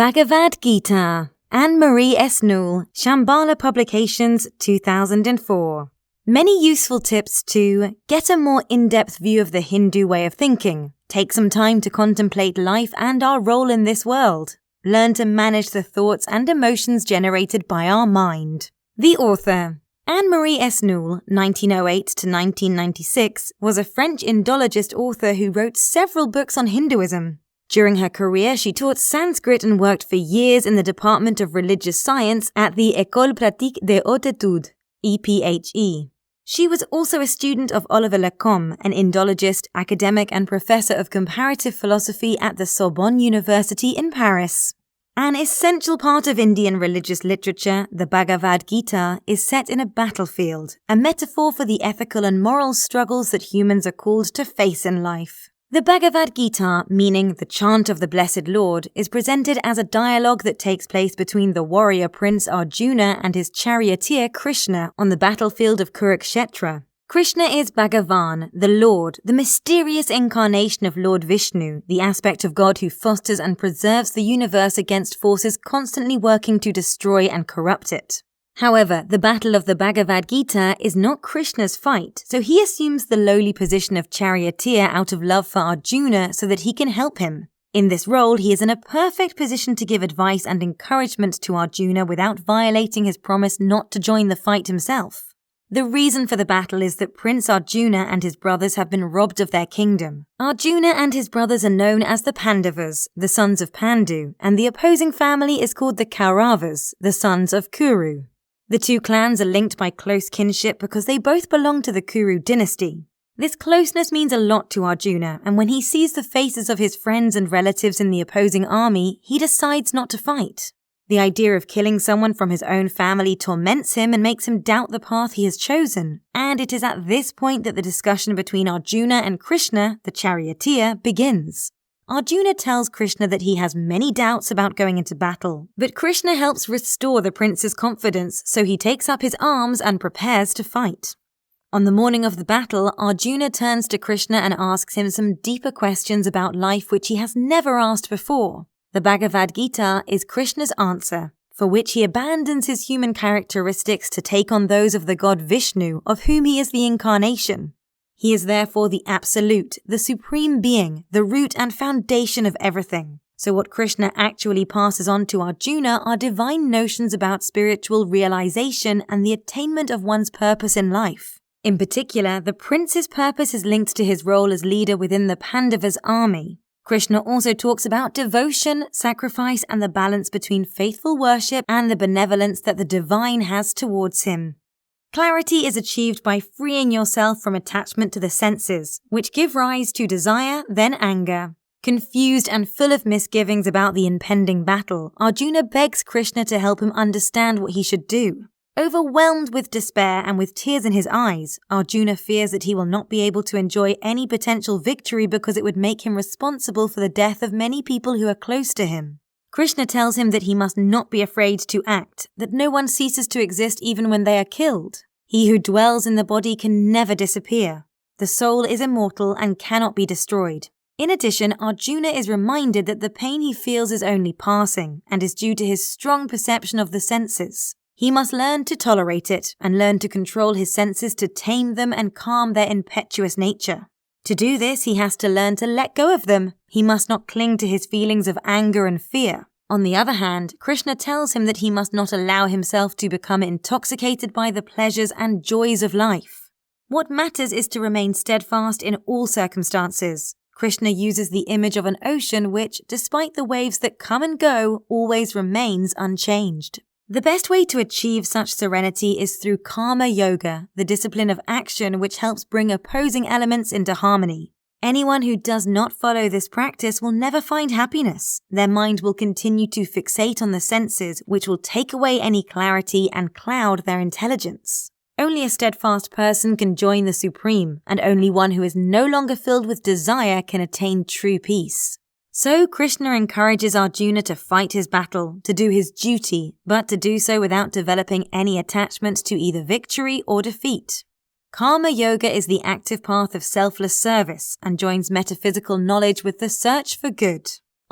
Bhagavad Gita, Anne-Marie S. Newell, Shambhala Publications, 2004. Many useful tips to get a more in-depth view of the Hindu way of thinking, take some time to contemplate life and our role in this world, learn to manage the thoughts and emotions generated by our mind. The author, Anne-Marie S. Newell, 1908 to 1996, was a French Indologist author who wrote several books on Hinduism. During her career, she taught Sanskrit and worked for years in the Department of Religious Science at the École Pratique des Hautes Études, EPHE. She was also a student of Oliver Lacombe, an Indologist, academic and professor of comparative philosophy at the Sorbonne University in Paris. An essential part of Indian religious literature, the Bhagavad Gita, is set in a battlefield, a metaphor for the ethical and moral struggles that humans are called to face in life. The Bhagavad Gita, meaning the chant of the Blessed Lord, is presented as a dialogue that takes place between the warrior prince Arjuna and his charioteer Krishna on the battlefield of Kurukshetra. Krishna is Bhagavan, the Lord, the mysterious incarnation of Lord Vishnu, the aspect of God who fosters and preserves the universe against forces constantly working to destroy and corrupt it. However, the battle of the Bhagavad Gita is not Krishna's fight, so he assumes the lowly position of charioteer out of love for Arjuna so that he can help him. In this role, he is in a perfect position to give advice and encouragement to Arjuna without violating his promise not to join the fight himself. The reason for the battle is that Prince Arjuna and his brothers have been robbed of their kingdom. Arjuna and his brothers are known as the Pandavas, the sons of Pandu, and the opposing family is called the Kauravas, the sons of Kuru. The two clans are linked by close kinship because they both belong to the Kuru dynasty. This closeness means a lot to Arjuna, and when he sees the faces of his friends and relatives in the opposing army, he decides not to fight. The idea of killing someone from his own family torments him and makes him doubt the path he has chosen, and it is at this point that the discussion between Arjuna and Krishna, the charioteer, begins. Arjuna tells Krishna that he has many doubts about going into battle, but Krishna helps restore the prince's confidence, so he takes up his arms and prepares to fight. On the morning of the battle, Arjuna turns to Krishna and asks him some deeper questions about life which he has never asked before. The Bhagavad Gita is Krishna's answer, for which he abandons his human characteristics to take on those of the god Vishnu, of whom he is the incarnation. He is therefore the absolute, the supreme being, the root and foundation of everything. So what Krishna actually passes on to Arjuna are divine notions about spiritual realization and the attainment of one's purpose in life. In particular, the prince's purpose is linked to his role as leader within the Pandavas' army. Krishna also talks about devotion, sacrifice, and the balance between faithful worship and the benevolence that the divine has towards him. Clarity is achieved by freeing yourself from attachment to the senses, which give rise to desire, then anger. Confused and full of misgivings about the impending battle, Arjuna begs Krishna to help him understand what he should do. Overwhelmed with despair and with tears in his eyes, Arjuna fears that he will not be able to enjoy any potential victory because it would make him responsible for the death of many people who are close to him. Krishna tells him that he must not be afraid to act, that no one ceases to exist even when they are killed. He who dwells in the body can never disappear. The soul is immortal and cannot be destroyed. In addition, Arjuna is reminded that the pain he feels is only passing and is due to his strong perception of the senses. He must learn to tolerate it and learn to control his senses to tame them and calm their impetuous nature. To do this, he has to learn to let go of them. He must not cling to his feelings of anger and fear. On the other hand, Krishna tells him that he must not allow himself to become intoxicated by the pleasures and joys of life. What matters is to remain steadfast in all circumstances. Krishna uses the image of an ocean which, despite the waves that come and go, always remains unchanged. The best way to achieve such serenity is through karma yoga, the discipline of action which helps bring opposing elements into harmony. Anyone who does not follow this practice will never find happiness. Their mind will continue to fixate on the senses, which will take away any clarity and cloud their intelligence. Only a steadfast person can join the Supreme, and only one who is no longer filled with desire can attain true peace. So Krishna encourages Arjuna to fight his battle, to do his duty, but to do so without developing any attachment to either victory or defeat. Karma yoga is the active path of selfless service and joins metaphysical knowledge with the search for good.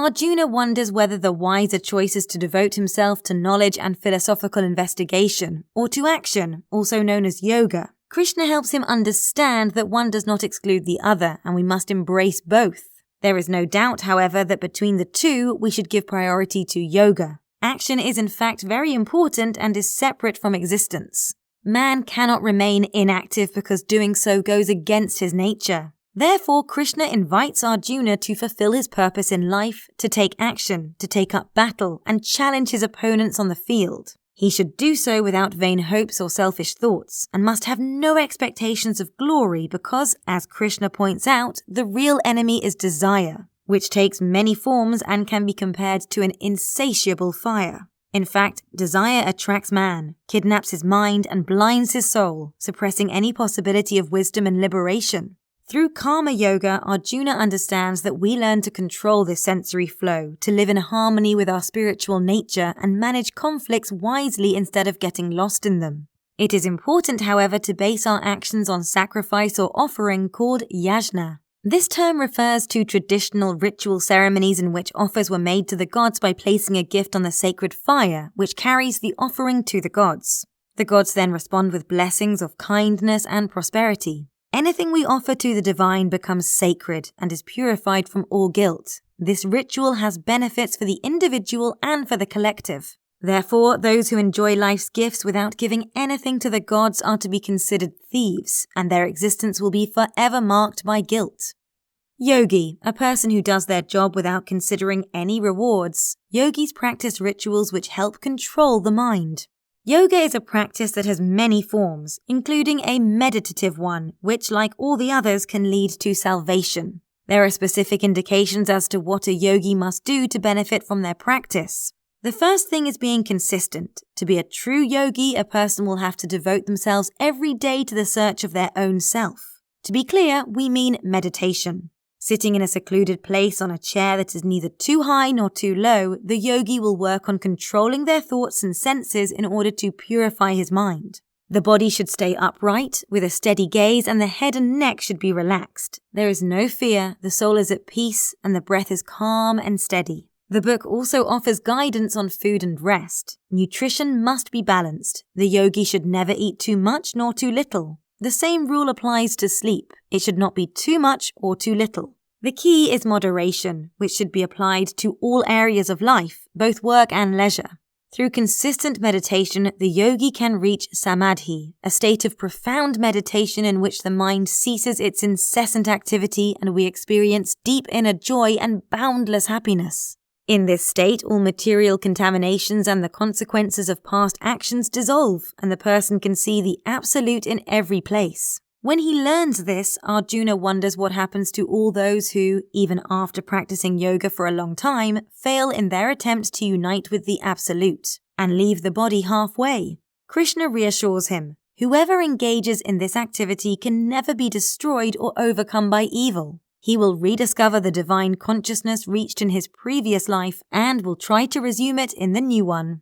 Arjuna wonders whether the wiser choice is to devote himself to knowledge and philosophical investigation, or to action, also known as yoga. Krishna helps him understand that one does not exclude the other, and we must embrace both. There is no doubt, however, that between the two, we should give priority to yoga. Action is in fact very important and is separate from existence. Man cannot remain inactive because doing so goes against his nature. Therefore, Krishna invites Arjuna to fulfill his purpose in life, to take action, to take up battle, and challenge his opponents on the field. He should do so without vain hopes or selfish thoughts, and must have no expectations of glory because, as Krishna points out, the real enemy is desire, which takes many forms and can be compared to an insatiable fire. In fact, desire attracts man, kidnaps his mind, and blinds his soul, suppressing any possibility of wisdom and liberation. Through Karma Yoga, Arjuna understands that we learn to control this sensory flow, to live in harmony with our spiritual nature and manage conflicts wisely instead of getting lost in them. It is important, however, to base our actions on sacrifice or offering called yajna. This term refers to traditional ritual ceremonies in which offers were made to the gods by placing a gift on the sacred fire, which carries the offering to the gods. The gods then respond with blessings of kindness and prosperity. Anything we offer to the divine becomes sacred and is purified from all guilt. This ritual has benefits for the individual and for the collective. Therefore, those who enjoy life's gifts without giving anything to the gods are to be considered thieves, and their existence will be forever marked by guilt. Yogi, a person who does their job without considering any rewards. Yogis practice rituals which help control the mind. Yoga is a practice that has many forms, including a meditative one, which, like all the others, can lead to salvation. There are specific indications as to what a yogi must do to benefit from their practice. The first thing is being consistent. To be a true yogi, a person will have to devote themselves every day to the search of their own self. To be clear, we mean meditation. Sitting in a secluded place on a chair that is neither too high nor too low, the yogi will work on controlling their thoughts and senses in order to purify his mind. The body should stay upright, with a steady gaze, and the head and neck should be relaxed. There is no fear, the soul is at peace, and the breath is calm and steady. The book also offers guidance on food and rest. Nutrition must be balanced. The yogi should never eat too much nor too little. The same rule applies to sleep. It should not be too much or too little. The key is moderation, which should be applied to all areas of life, both work and leisure. Through consistent meditation, the yogi can reach samadhi, a state of profound meditation in which the mind ceases its incessant activity and we experience deep inner joy and boundless happiness. In this state, all material contaminations and the consequences of past actions dissolve, and the person can see the absolute in every place. When he learns this, Arjuna wonders what happens to all those who, even after practicing yoga for a long time, fail in their attempt to unite with the absolute, and leave the body halfway. Krishna reassures him, whoever engages in this activity can never be destroyed or overcome by evil. He will rediscover the divine consciousness reached in his previous life and will try to resume it in the new one.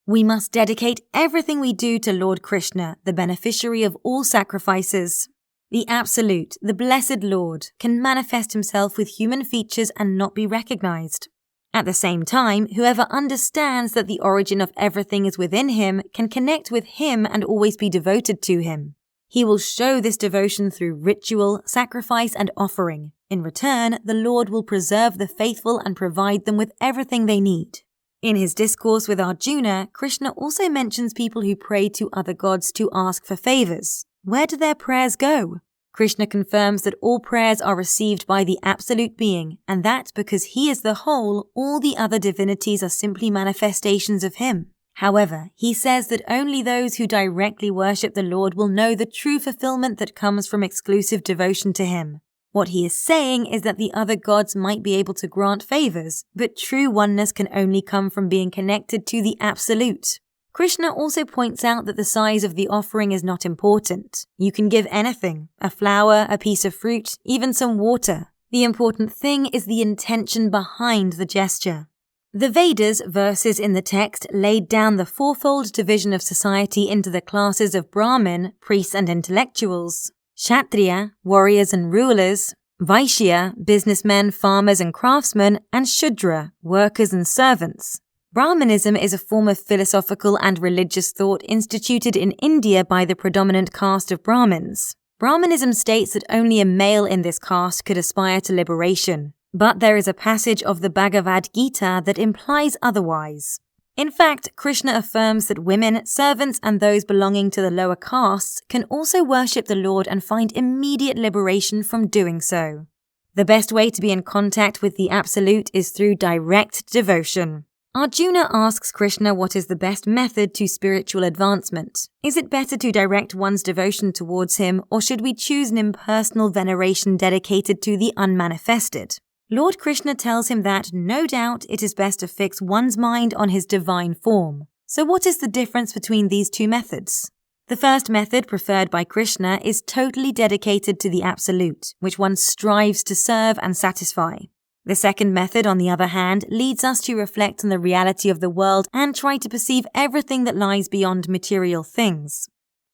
We must dedicate everything we do to Lord Krishna, the beneficiary of all sacrifices. The Absolute, the Blessed Lord, can manifest himself with human features and not be recognized. At the same time, whoever understands that the origin of everything is within him can connect with him and always be devoted to him. He will show this devotion through ritual, sacrifice, and offering. In return, the Lord will preserve the faithful and provide them with everything they need. In his discourse with Arjuna, Krishna also mentions people who pray to other gods to ask for favors. Where do their prayers go? Krishna confirms that all prayers are received by the Absolute Being, and that because he is the whole, all the other divinities are simply manifestations of him. However, he says that only those who directly worship the Lord will know the true fulfillment that comes from exclusive devotion to him. What he is saying is that the other gods might be able to grant favors, but true oneness can only come from being connected to the Absolute. Krishna also points out that the size of the offering is not important. You can give anything, a flower, a piece of fruit, even some water. The important thing is the intention behind the gesture. The Vedas, verses in the text, laid down the fourfold division of society into the classes of Brahmin, priests and intellectuals, Kshatriya, warriors and rulers, Vaishya, businessmen, farmers and craftsmen, and Shudra, workers and servants. Brahmanism is a form of philosophical and religious thought instituted in India by the predominant caste of Brahmins. Brahmanism states that only a male in this caste could aspire to liberation, but there is a passage of the Bhagavad Gita that implies otherwise. In fact, Krishna affirms that women, servants, and those belonging to the lower castes can also worship the Lord and find immediate liberation from doing so. The best way to be in contact with the Absolute is through direct devotion. Arjuna asks Krishna what is the best method to spiritual advancement. Is it better to direct one's devotion towards him, or should we choose an impersonal veneration dedicated to the unmanifested? Lord Krishna tells him that, no doubt, it is best to fix one's mind on his divine form. So what is the difference between these two methods? The first method, preferred by Krishna, is totally dedicated to the Absolute, which one strives to serve and satisfy. The second method, on the other hand, leads us to reflect on the reality of the world and try to perceive everything that lies beyond material things.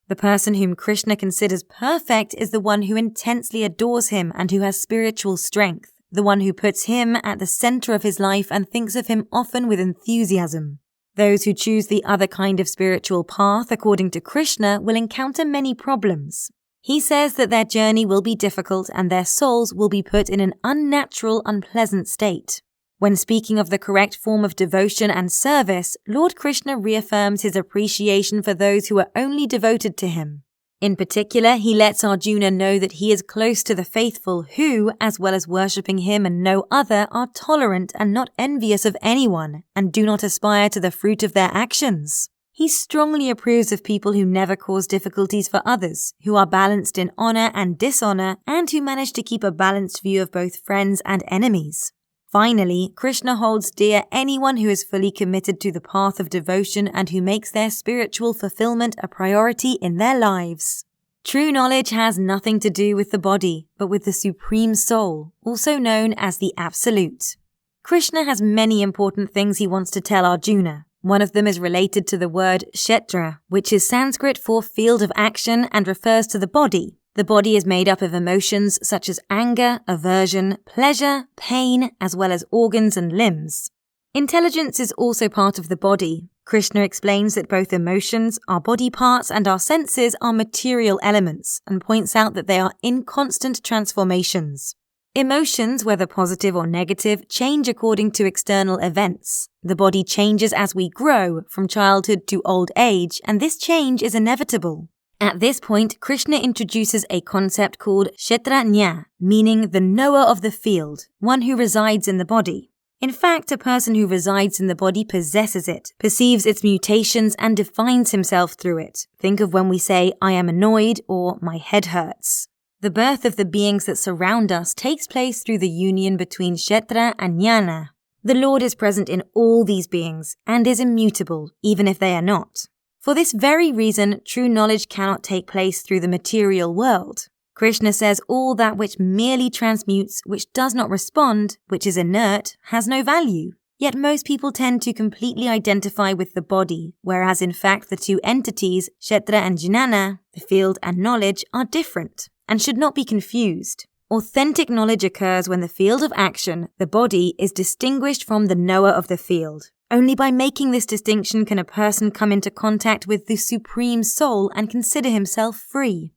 The person whom Krishna considers perfect is the one who intensely adores him and who has spiritual strength, the one who puts him at the center of his life and thinks of him often with enthusiasm. Those who choose the other kind of spiritual path, according to Krishna, will encounter many problems. He says that their journey will be difficult and their souls will be put in an unnatural, unpleasant state. When speaking of the correct form of devotion and service, Lord Krishna reaffirms his appreciation for those who are only devoted to him. In particular, he lets Arjuna know that he is close to the faithful who, as well as worshipping him and no other, are tolerant and not envious of anyone and do not aspire to the fruit of their actions. He strongly approves of people who never cause difficulties for others, who are balanced in honor and dishonor, and who manage to keep a balanced view of both friends and enemies. Finally, Krishna holds dear anyone who is fully committed to the path of devotion and who makes their spiritual fulfillment a priority in their lives. True knowledge has nothing to do with the body, but with the Supreme Soul, also known as the Absolute. Krishna has many important things he wants to tell Arjuna. One of them is related to the word kshetra, which is Sanskrit for field of action and refers to the body. The body is made up of emotions such as anger, aversion, pleasure, pain, as well as organs and limbs. Intelligence is also part of the body. Krishna explains that both emotions, our body parts, and our senses are material elements and points out that they are in constant transformations. Emotions, whether positive or negative, change according to external events. The body changes as we grow, from childhood to old age, and this change is inevitable. At this point, Krishna introduces a concept called kshetrajna, meaning the knower of the field, one who resides in the body. In fact, a person who resides in the body possesses it, perceives its mutations, and defines himself through it. Think of when we say, "I am annoyed," or "my head hurts." The birth of the beings that surround us takes place through the union between kshetra and jnana. The Lord is present in all these beings and is immutable, even if they are not. For this very reason, true knowledge cannot take place through the material world. Krishna says all that which merely transmutes, which does not respond, which is inert, has no value. Yet most people tend to completely identify with the body, whereas in fact the two entities, kshetra and jnana, the field and knowledge, are different and should not be confused. Authentic knowledge occurs when the field of action, the body, is distinguished from the knower of the field. Only by making this distinction can a person come into contact with the Supreme Soul and consider himself free.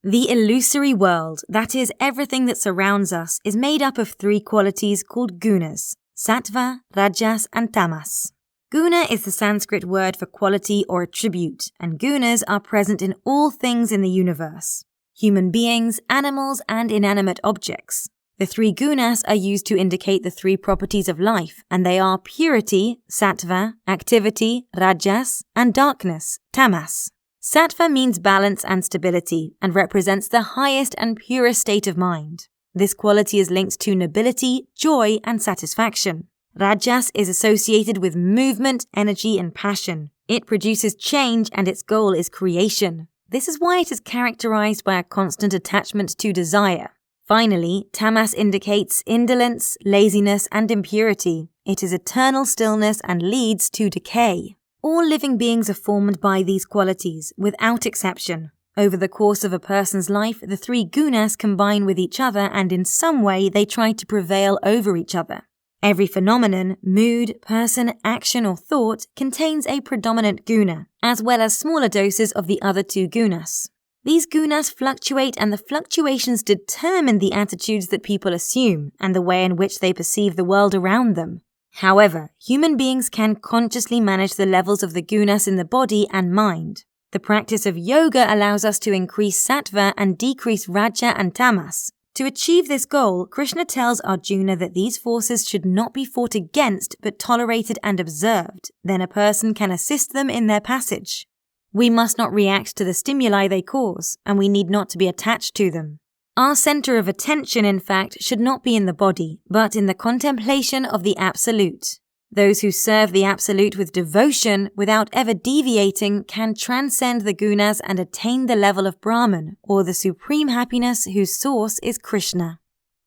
The illusory world, that is, everything that surrounds us, is made up of three qualities called Gunas: sattva, rajas, and tamas. Guna is the Sanskrit word for quality or attribute, and gunas are present in all things in the universe: human beings, animals, and inanimate objects. The three gunas are used to indicate the three properties of life, and they are purity, sattva, activity, rajas, and darkness, tamas. Sattva means balance and stability, and represents the highest and purest state of mind. This quality is linked to nobility, joy, and satisfaction. Rajas is associated with movement, energy, and passion. It produces change, and its goal is creation. This is why it is characterized by a constant attachment to desire. Finally, tamas indicates indolence, laziness, and impurity. It is eternal stillness and leads to decay. All living beings are formed by these qualities, without exception. Over the course of a person's life, the three gunas combine with each other and in some way they try to prevail over each other. Every phenomenon, mood, person, action or thought contains a predominant guna, as well as smaller doses of the other two gunas. These gunas fluctuate and the fluctuations determine the attitudes that people assume and the way in which they perceive the world around them. However, human beings can consciously manage the levels of the gunas in the body and mind. The practice of yoga allows us to increase sattva and decrease raja and tamas. To achieve this goal, Krishna tells Arjuna that these forces should not be fought against but tolerated and observed. Then a person can assist them in their passage. We must not react to the stimuli they cause, and we need not to be attached to them. Our center of attention, in fact, should not be in the body, but in the contemplation of the Absolute. Those who serve the Absolute with devotion, without ever deviating, can transcend the gunas and attain the level of Brahman, or the supreme happiness whose source is Krishna.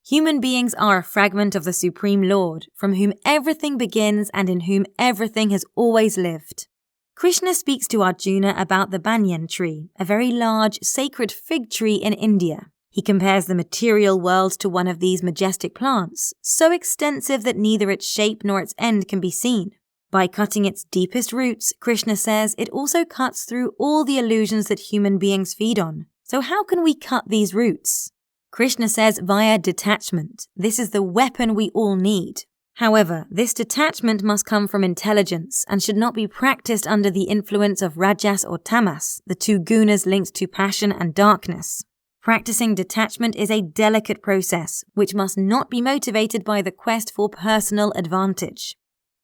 Human beings are a fragment of the Supreme Lord, from whom everything begins and in whom everything has always lived. Krishna speaks to Arjuna about the banyan tree, a very large, sacred fig tree in India. He compares the material world to one of these majestic plants, so extensive that neither its shape nor its end can be seen. By cutting its deepest roots, Krishna says it also cuts through all the illusions that human beings feed on. So how can we cut these roots? Krishna says via detachment. This is the weapon we all need. However, this detachment must come from intelligence and should not be practiced under the influence of rajas or tamas, the two gunas linked to passion and darkness. Practicing detachment is a delicate process, which must not be motivated by the quest for personal advantage.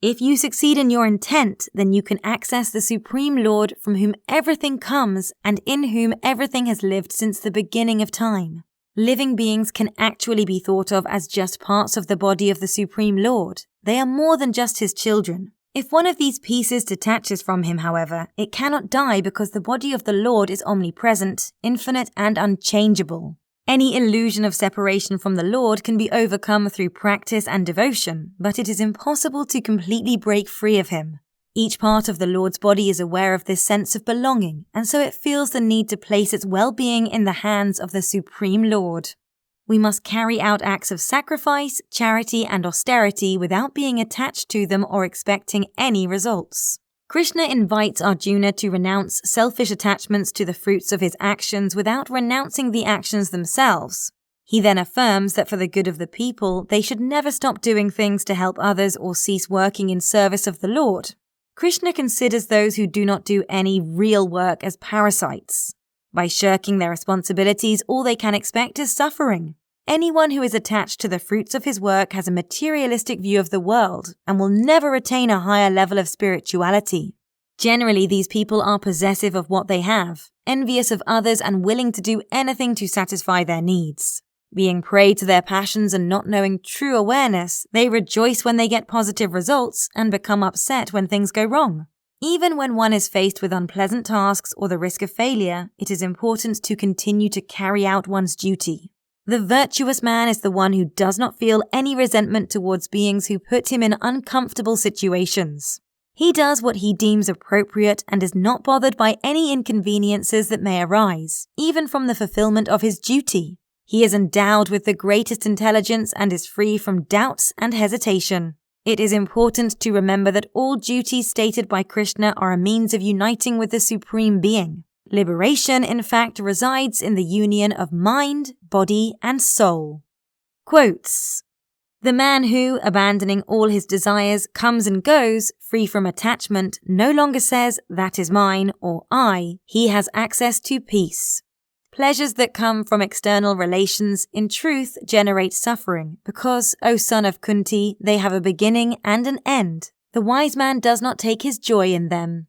If you succeed in your intent, then you can access the Supreme Lord from whom everything comes and in whom everything has lived since the beginning of time. Living beings can actually be thought of as just parts of the body of the Supreme Lord. They are more than just his children. If one of these pieces detaches from him, however, it cannot die because the body of the Lord is omnipresent, infinite and unchangeable. Any illusion of separation from the Lord can be overcome through practice and devotion, but it is impossible to completely break free of him. Each part of the Lord's body is aware of this sense of belonging, and so it feels the need to place its well-being in the hands of the Supreme Lord. We must carry out acts of sacrifice, charity, and austerity without being attached to them or expecting any results. Krishna invites Arjuna to renounce selfish attachments to the fruits of his actions without renouncing the actions themselves. He then affirms that for the good of the people, they should never stop doing things to help others or cease working in service of the Lord. Krishna considers those who do not do any real work as parasites. By shirking their responsibilities, all they can expect is suffering. Anyone who is attached to the fruits of his work has a materialistic view of the world and will never attain a higher level of spirituality. Generally, these people are possessive of what they have, envious of others and willing to do anything to satisfy their needs. Being prey to their passions and not knowing true awareness, they rejoice when they get positive results and become upset when things go wrong. Even when one is faced with unpleasant tasks or the risk of failure, it is important to continue to carry out one's duty. The virtuous man is the one who does not feel any resentment towards beings who put him in uncomfortable situations. He does what he deems appropriate and is not bothered by any inconveniences that may arise, even from the fulfillment of his duty. He is endowed with the greatest intelligence and is free from doubts and hesitation. It is important to remember that all duties stated by Krishna are a means of uniting with the Supreme Being. Liberation, in fact, resides in the union of mind, body, and soul. Quotes: The man who, abandoning all his desires, comes and goes, free from attachment, no longer says, "That is mine," or "I." He has access to peace. Pleasures that come from external relations, in truth, generate suffering, because, O son of Kunti, they have a beginning and an end. The wise man does not take his joy in them.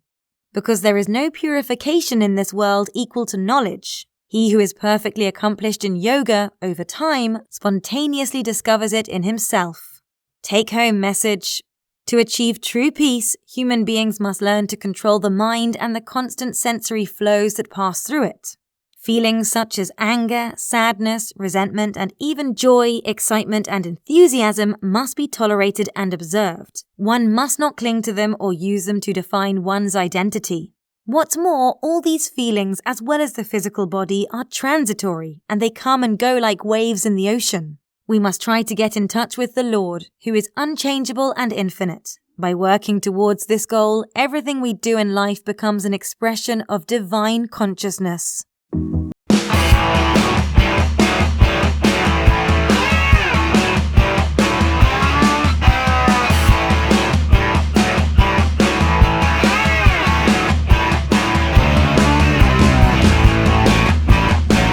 Because there is no purification in this world equal to knowledge. He who is perfectly accomplished in yoga, over time, spontaneously discovers it in himself. Take-home message. To achieve true peace, human beings must learn to control the mind and the constant sensory flows that pass through it. Feelings such as anger, sadness, resentment, and even joy, excitement, and enthusiasm must be tolerated and observed. One must not cling to them or use them to define one's identity. What's more, all these feelings as well as the physical body are transitory and they come and go like waves in the ocean. We must try to get in touch with the Lord, who is unchangeable and infinite. By working towards this goal, everything we do in life becomes an expression of divine consciousness.